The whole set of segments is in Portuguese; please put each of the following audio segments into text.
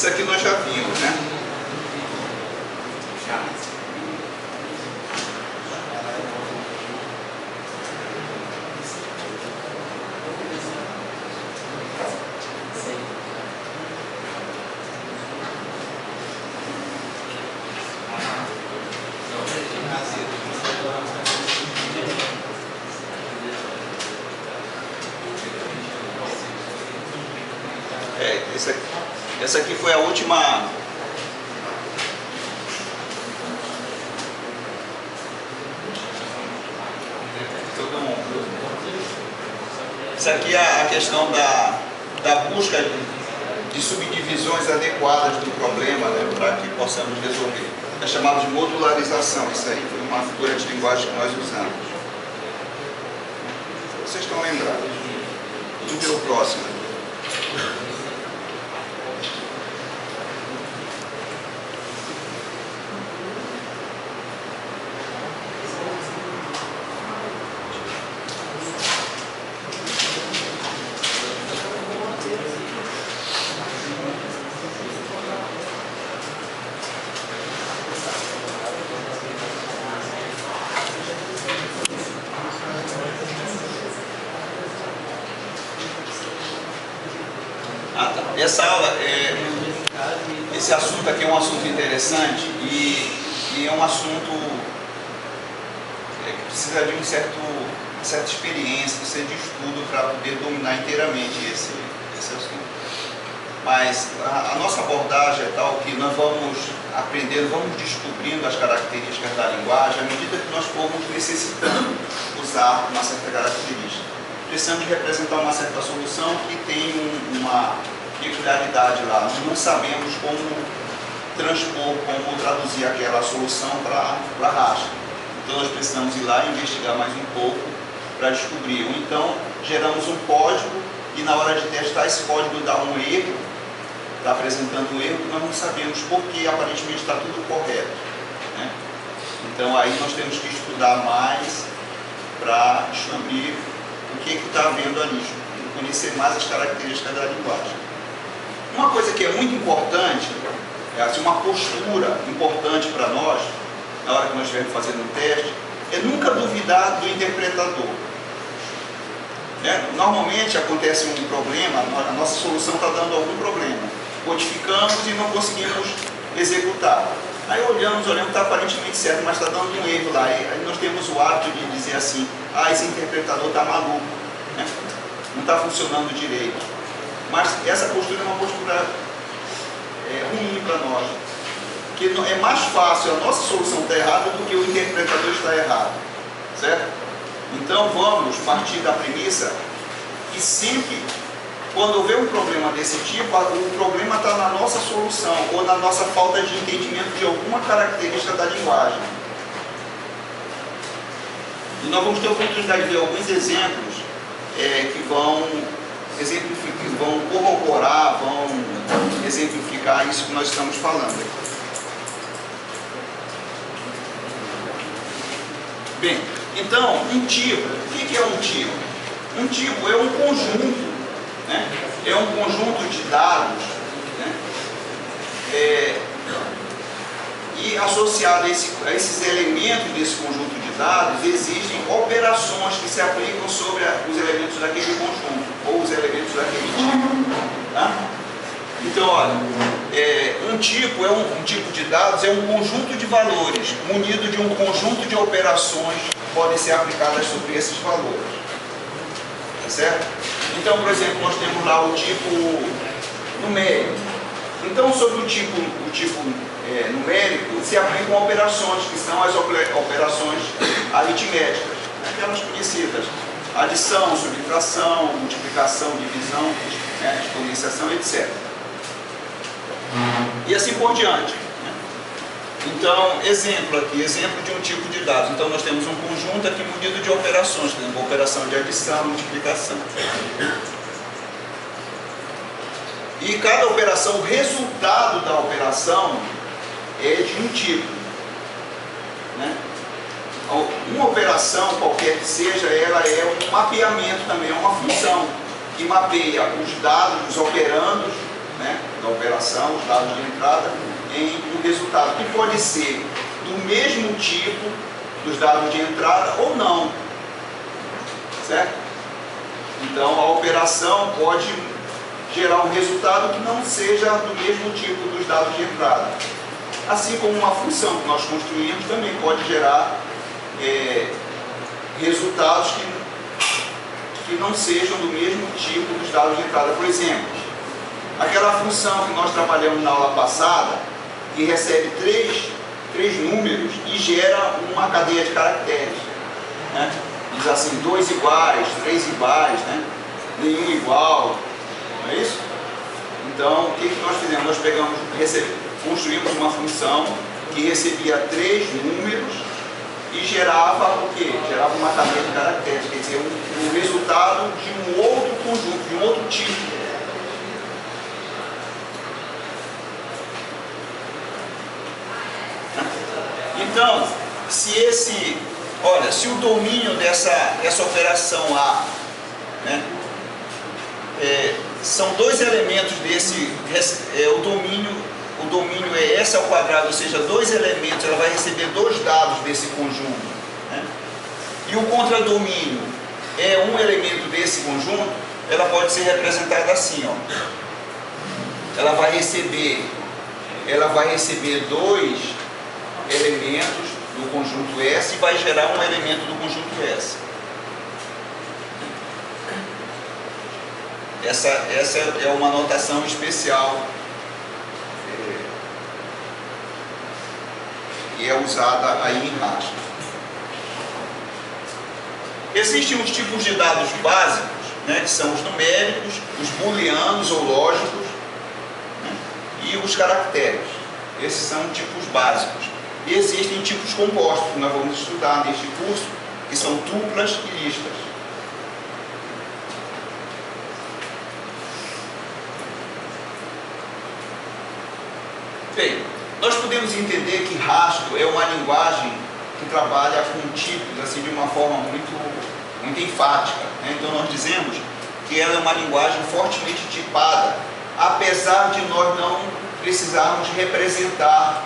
Isso aqui nós já vimos, né? Essa aqui foi a última. Essa aqui é a questão da busca de subdivisões adequadas do problema, né, para que possamos resolver. É chamado de modularização. Isso aí foi uma figura de linguagem que nós usamos. Vocês estão lembrados? Vamos ver o próximo. Essa aula, esse assunto aqui é um assunto interessante e é um assunto que precisa de uma certa experiência, precisa de estudo para poder dominar inteiramente esse assunto. Mas a nossa abordagem é tal que nós vamos aprendendo, vamos descobrindo as características da linguagem à medida que nós formos necessitando usar uma certa característica. Precisamos representar uma certa solução que tem uma peculiaridade lá. Nós não sabemos como transpor, como traduzir aquela solução para raster. Então nós precisamos ir lá e investigar mais um pouco para descobrir. Ou então geramos um código e na hora de testar esse código dá um erro, está apresentando um erro que nós não sabemos porque aparentemente está tudo correto, né? Então aí nós temos que estudar mais para descobrir o que está havendo ali, conhecer mais as características da linguagem. Uma coisa que é muito importante, é assim, uma postura importante para nós, na hora que nós estivermos fazendo um teste, é nunca duvidar do interpretador. Né? Normalmente acontece um problema, a nossa solução está dando algum problema, codificamos e não conseguimos executar. Aí olhamos, está aparentemente certo, mas está dando um erro lá. Aí nós temos o hábito de dizer assim, esse interpretador está maluco, né? Não está funcionando direito. Mas essa postura é uma postura ruim para nós. Porque é mais fácil a nossa solução estar errada do que o interpretador estar errado. Certo? Então vamos partir da premissa que sempre, quando houver um problema desse tipo, o problema está na nossa solução ou na nossa falta de entendimento de alguma característica da linguagem. E nós vamos ter a oportunidade de ver alguns exemplos que vão corroborar, vão exemplificar isso que nós estamos falando. Bem, então, um tipo, o que é um tipo? Um tipo é um conjunto, né? É um conjunto de dados, né? E associado a esses elementos desse conjunto de dados, existem operações que se aplicam sobre os elementos daquele conjunto, ou os elementos daquele tipo. Tá? Então, olha, um tipo de dados é um conjunto de valores, munido de um conjunto de operações que podem ser aplicadas sobre esses valores. Tá certo? Então, por exemplo, nós temos lá o tipo numérico. Então, sobre o tipo numérico, se aplicam operações, que são as operações aritméticas, aquelas conhecidas: adição, subtração, multiplicação, divisão, né, exponenciação, etc. E assim por diante. Então, exemplo aqui, exemplo de um tipo de dados. Então, nós temos um conjunto aqui munido de operações, por exemplo, operação de adição, multiplicação. E cada operação, o resultado da operação é de um tipo. Né? Uma operação, qualquer que seja, ela é um mapeamento também, é uma função que mapeia os dados, os operandos, né, da operação, os dados de entrada, em um resultado que pode ser do mesmo tipo dos dados de entrada ou não, certo? Então a operação pode gerar um resultado que não seja do mesmo tipo dos dados de entrada. Assim como uma função que nós construímos também pode gerar resultados que não sejam do mesmo tipo dos dados de entrada. Por exemplo, aquela função que nós trabalhamos na aula passada, que recebe três números e gera uma cadeia de caracteres, né? Diz assim, 2 iguais, 3 iguais, né? Nenhum igual, não é isso? Então, o que nós fizemos? Nós pegamos, construímos uma função que recebia 3 números e gerava o quê? Gerava uma cadeia de caracteres, quer dizer, um resultado de um outro conjunto, de um outro tipo. Então, se o domínio dessa operação A, né, são 2 elementos desse, o domínio é S ao quadrado, ou seja, 2 elementos, ela vai receber 2 dados desse conjunto, né? E o contradomínio é um elemento desse conjunto, ela pode ser representada assim, ó. Ela vai receber 2 elementos do conjunto S e vai gerar um elemento do conjunto S. Essa é uma notação especial que é usada aí em Haskell. Existem os tipos de dados básicos, né, que são os numéricos, os booleanos ou lógicos, né, e os caracteres. Esses são tipos básicos. E existem tipos compostos, que nós vamos estudar neste curso, que são tuplas e listas. Bem, nós podemos entender que Haskell é uma linguagem que trabalha com tipos assim, de uma forma muito enfática, né? Então nós dizemos que ela é uma linguagem fortemente tipada, apesar de nós não precisarmos representar,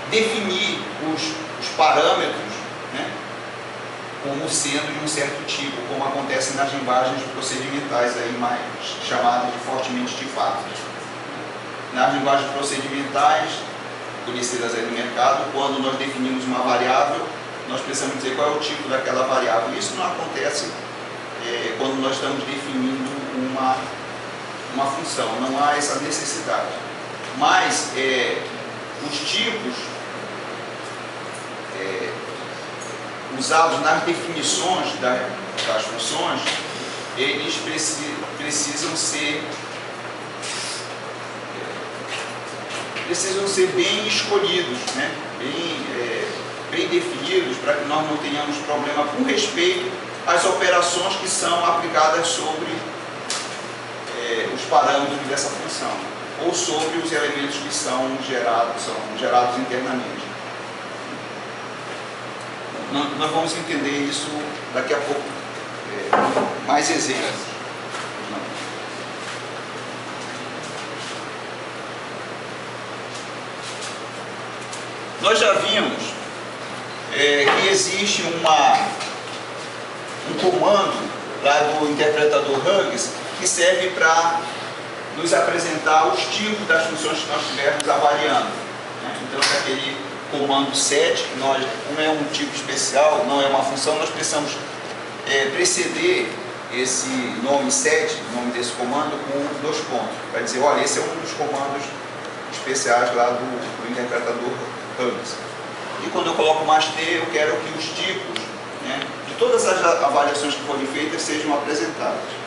definir os parâmetros, né, como sendo de um certo tipo, como acontece nas linguagens procedimentais aí mais chamadas de fortemente tipadas. Nas linguagens procedimentais, conhecidas aí no mercado, quando nós definimos uma variável, nós precisamos dizer qual é o tipo daquela variável. Isso não acontece quando nós estamos definindo uma função, não há essa necessidade. Mas os tipos usados nas definições das funções, eles precisam ser bem escolhidos, né? bem definidos, para que nós não tenhamos problema com respeito às operações que são aplicadas sobre os parâmetros dessa função, ou sobre os elementos que são gerados internamente. Nós vamos entender isso daqui a pouco, mais exemplos. Nós já vimos que existe um comando lá do interpretador Huggins que serve para nos apresentar os tipos das funções que nós estivermos avaliando, né? Então, aquele comando set, como é um tipo especial, não é uma função, nós precisamos preceder esse nome set, o nome desse comando, com 2 pontos, para dizer, olha, esse é um dos comandos especiais lá do interpretador Huggins. E quando eu coloco mais T, eu quero que os tipos, né, de todas as avaliações que forem feitas sejam apresentadas.